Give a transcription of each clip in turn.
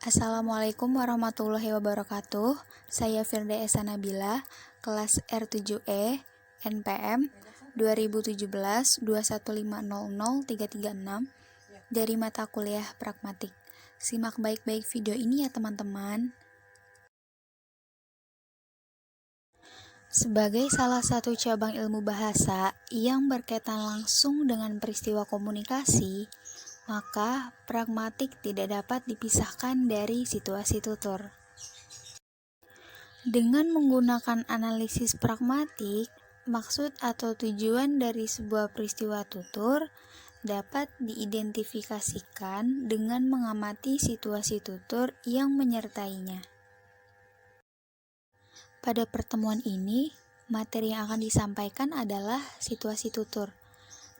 Assalamualaikum warahmatullahi wabarakatuh. Saya Firda Esa Nabila, kelas R7E, NPM 2017-21500-336 dari mata kuliah Pragmatik. Simak baik-baik video ini ya teman-teman. Sebagai salah satu cabang ilmu bahasa yang berkaitan langsung dengan peristiwa komunikasi, maka pragmatik tidak dapat dipisahkan dari situasi tutur. Dengan menggunakan analisis pragmatik, maksud atau tujuan dari sebuah peristiwa tutur dapat diidentifikasikan dengan mengamati situasi tutur yang menyertainya. Pada pertemuan ini, materi yang akan disampaikan adalah situasi tutur.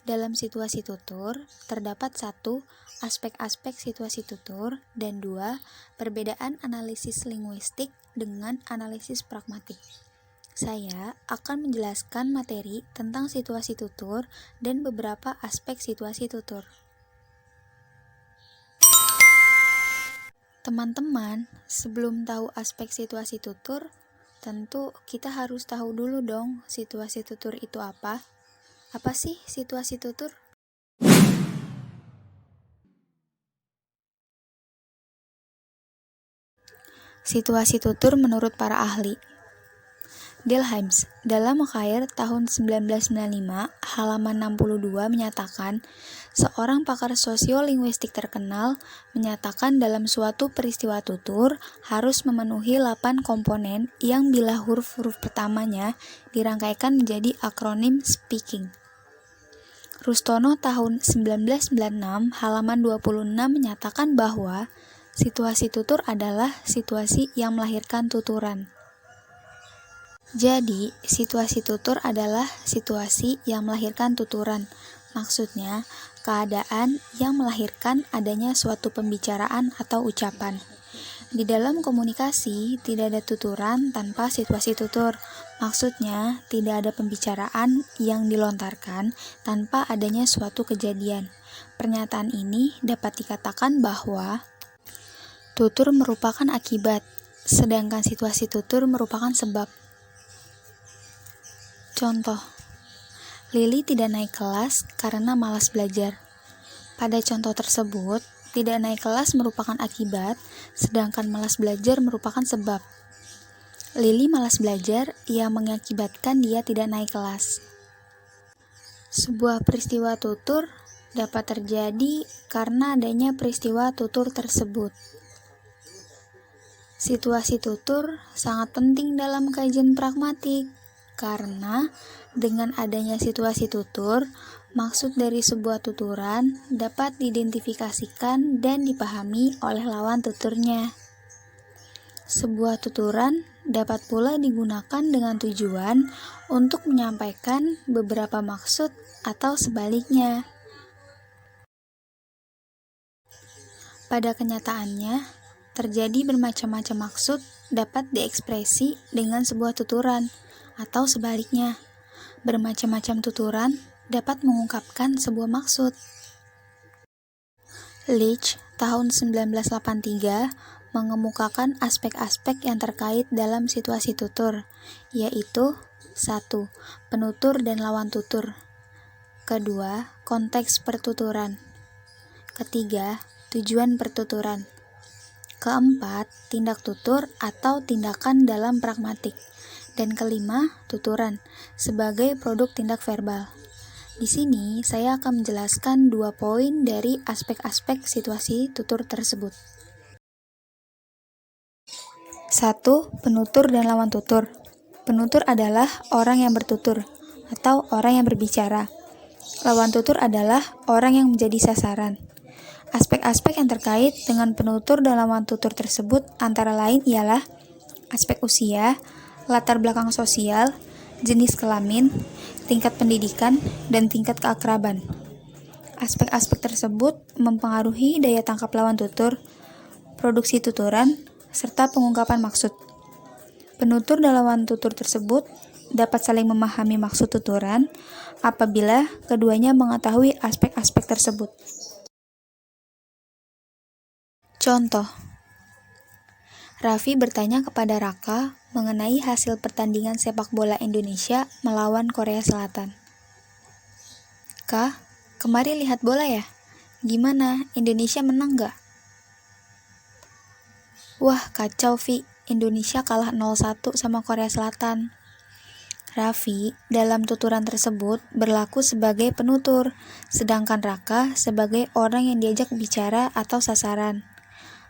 Dalam situasi tutur, terdapat 1. Aspek-aspek situasi tutur, dan 2. Perbedaan analisis linguistik dengan analisis pragmatik. Saya akan menjelaskan materi tentang situasi tutur dan beberapa aspek situasi tutur. Teman-teman, sebelum tahu aspek situasi tutur, tentu kita harus tahu dulu dong situasi tutur itu apa. Apa sih situasi tutur? Situasi tutur menurut para ahli. Delhaims, dalam Makair tahun 1995, halaman 62 menyatakan, seorang pakar sosiolinguistik terkenal menyatakan dalam suatu peristiwa tutur harus memenuhi 8 komponen yang bila huruf-huruf pertamanya dirangkaikan menjadi akronim speaking. Rustono tahun 1996, halaman 26 menyatakan bahwa situasi tutur adalah situasi yang melahirkan tuturan. Jadi, situasi tutur adalah situasi yang melahirkan tuturan. Maksudnya, keadaan yang melahirkan adanya suatu pembicaraan atau ucapan. Di dalam komunikasi, tidak ada tuturan tanpa situasi tutur. Maksudnya, tidak ada pembicaraan yang dilontarkan tanpa adanya suatu kejadian. Pernyataan ini dapat dikatakan bahwa tutur merupakan akibat, sedangkan situasi tutur merupakan sebab. Contoh, Lili tidak naik kelas karena malas belajar. Pada contoh tersebut, tidak naik kelas merupakan akibat, sedangkan malas belajar merupakan sebab. Lili malas belajar yang mengakibatkan dia tidak naik kelas. Sebuah peristiwa tutur dapat terjadi karena adanya peristiwa tutur tersebut. Situasi tutur sangat penting dalam kajian pragmatik, karena dengan adanya situasi tutur, maksud dari sebuah tuturan dapat diidentifikasikan dan dipahami oleh lawan tuturnya. Sebuah tuturan dapat pula digunakan dengan tujuan untuk menyampaikan beberapa maksud atau sebaliknya. Pada kenyataannya, terjadi bermacam-macam maksud dapat diekspresi dengan sebuah tuturan, atau sebaliknya, bermacam-macam tuturan dapat mengungkapkan sebuah maksud. Leach tahun 1983 mengemukakan aspek-aspek yang terkait dalam situasi tutur, yaitu 1. Penutur dan lawan tutur. 2. Konteks pertuturan. 3. Tujuan pertuturan. 4. Tindak tutur atau tindakan dalam pragmatik. Dan 5. Tuturan sebagai produk tindak verbal. Di sini saya akan menjelaskan 2 poin dari aspek-aspek situasi tutur tersebut. 1. Penutur dan lawan tutur. Penutur adalah orang yang bertutur atau orang yang berbicara. Lawan tutur adalah orang yang menjadi sasaran. Aspek-aspek yang terkait dengan penutur dan lawan tutur tersebut antara lain ialah aspek usia, latar belakang sosial, jenis kelamin, tingkat pendidikan, dan tingkat keakraban. Aspek-aspek tersebut mempengaruhi daya tangkap lawan tutur, produksi tuturan, serta pengungkapan maksud. Penutur dan lawan tutur tersebut dapat saling memahami maksud tuturan apabila keduanya mengetahui aspek-aspek tersebut. Contoh, Raffi bertanya kepada Raka mengenai hasil pertandingan sepak bola Indonesia melawan Korea Selatan. Kak, kemarin lihat bola ya? Gimana, Indonesia menang gak? Wah, kacau Vi, Indonesia kalah 0-1 sama Korea Selatan. Raffi dalam tuturan tersebut berlaku sebagai penutur, sedangkan Raka sebagai orang yang diajak bicara atau sasaran.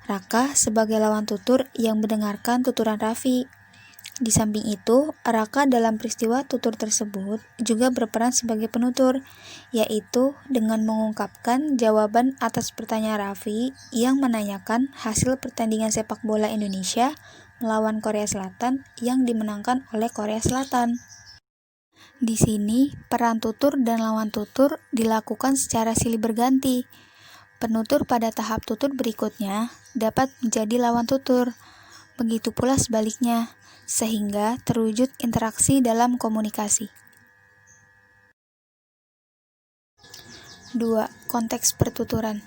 Raka sebagai lawan tutur yang mendengarkan tuturan Raffi. Di samping itu, Raka dalam peristiwa tutur tersebut juga berperan sebagai penutur, yaitu dengan mengungkapkan jawaban atas pertanyaan Raffi yang menanyakan hasil pertandingan sepak bola Indonesia melawan Korea Selatan yang dimenangkan oleh Korea Selatan. Di sini, peran tutur dan lawan tutur dilakukan secara silih berganti. Penutur pada tahap tutur berikutnya dapat menjadi lawan tutur, begitu pula sebaliknya, sehingga terwujud interaksi dalam komunikasi. 2. Konteks pertuturan.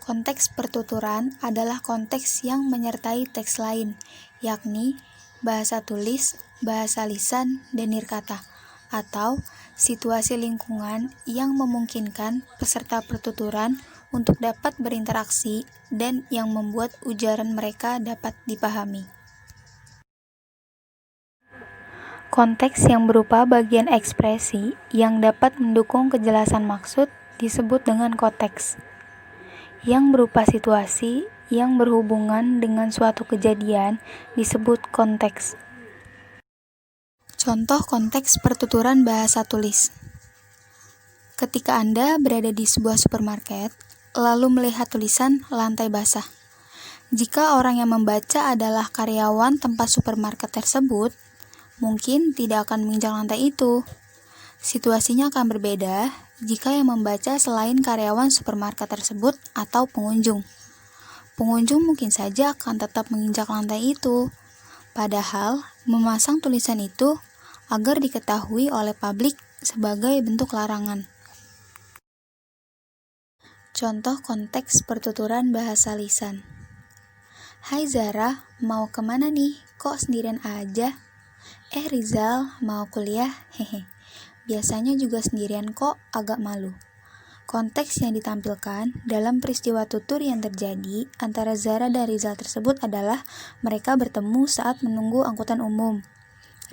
Konteks pertuturan adalah konteks yang menyertai teks lain, yakni bahasa tulis, bahasa lisan, dan nirkata, atau situasi lingkungan yang memungkinkan peserta pertuturan untuk dapat berinteraksi dan yang membuat ujaran mereka dapat dipahami. Konteks yang berupa bagian ekspresi yang dapat mendukung kejelasan maksud disebut dengan konteks. Yang berupa situasi yang berhubungan dengan suatu kejadian disebut konteks. Contoh konteks pertuturan bahasa tulis. Ketika Anda berada di sebuah supermarket, lalu melihat tulisan lantai basah. Jika orang yang membaca adalah karyawan tempat supermarket tersebut, mungkin tidak akan menginjak lantai itu. Situasinya akan berbeda jika yang membaca selain karyawan supermarket tersebut atau pengunjung. Pengunjung mungkin saja akan tetap menginjak lantai itu, padahal memasang tulisan itu agar diketahui oleh publik sebagai bentuk larangan. Contoh konteks pertuturan bahasa lisan. Hai Zara, mau kemana nih? Kok sendirian aja? Rizal, mau kuliah? Hehe. Biasanya juga sendirian kok, agak malu. Konteks yang ditampilkan dalam peristiwa tutur yang terjadi antara Zara dan Rizal tersebut adalah mereka bertemu saat menunggu angkutan umum.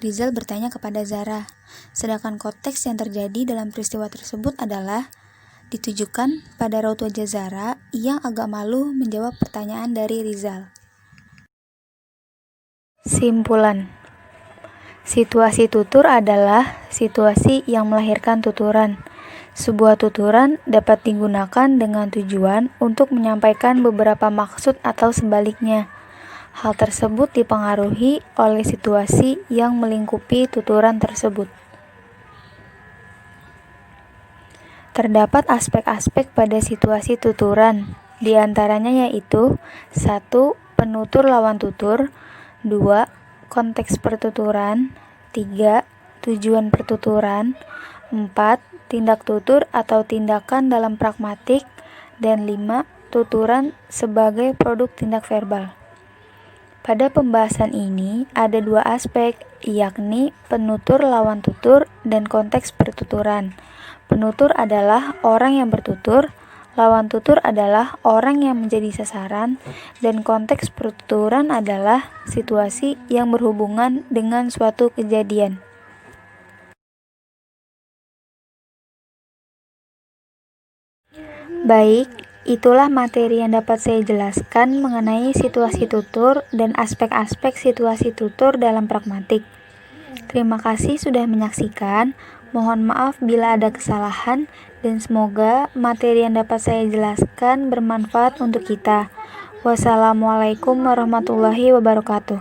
Rizal bertanya kepada Zara, sedangkan konteks yang terjadi dalam peristiwa tersebut adalah ditujukan pada raut wajah Zara yang agak malu menjawab pertanyaan dari Rizal. Simpulan. Situasi tutur adalah situasi yang melahirkan tuturan. Sebuah tuturan dapat digunakan dengan tujuan untuk menyampaikan beberapa maksud atau sebaliknya. Hal tersebut dipengaruhi oleh situasi yang melingkupi tuturan tersebut. Terdapat aspek-aspek pada situasi tuturan, di antaranya yaitu 1. Penutur lawan tutur, 2. Konteks pertuturan, 3. Tujuan pertuturan, 4. Tindak tutur atau tindakan dalam pragmatik, dan 5. Tuturan sebagai produk tindak verbal. Pada pembahasan ini ada 2 aspek, yakni penutur lawan tutur dan konteks pertuturan. Penutur adalah orang yang bertutur, lawan tutur adalah orang yang menjadi sasaran, dan konteks pertuturan adalah situasi yang berhubungan dengan suatu kejadian. Baik, itulah materi yang dapat saya jelaskan mengenai situasi tutur dan aspek-aspek situasi tutur dalam pragmatik. Terima kasih sudah menyaksikan. Mohon maaf bila ada kesalahan dan semoga materi yang dapat saya jelaskan bermanfaat untuk kita. Wassalamualaikum warahmatullahi wabarakatuh.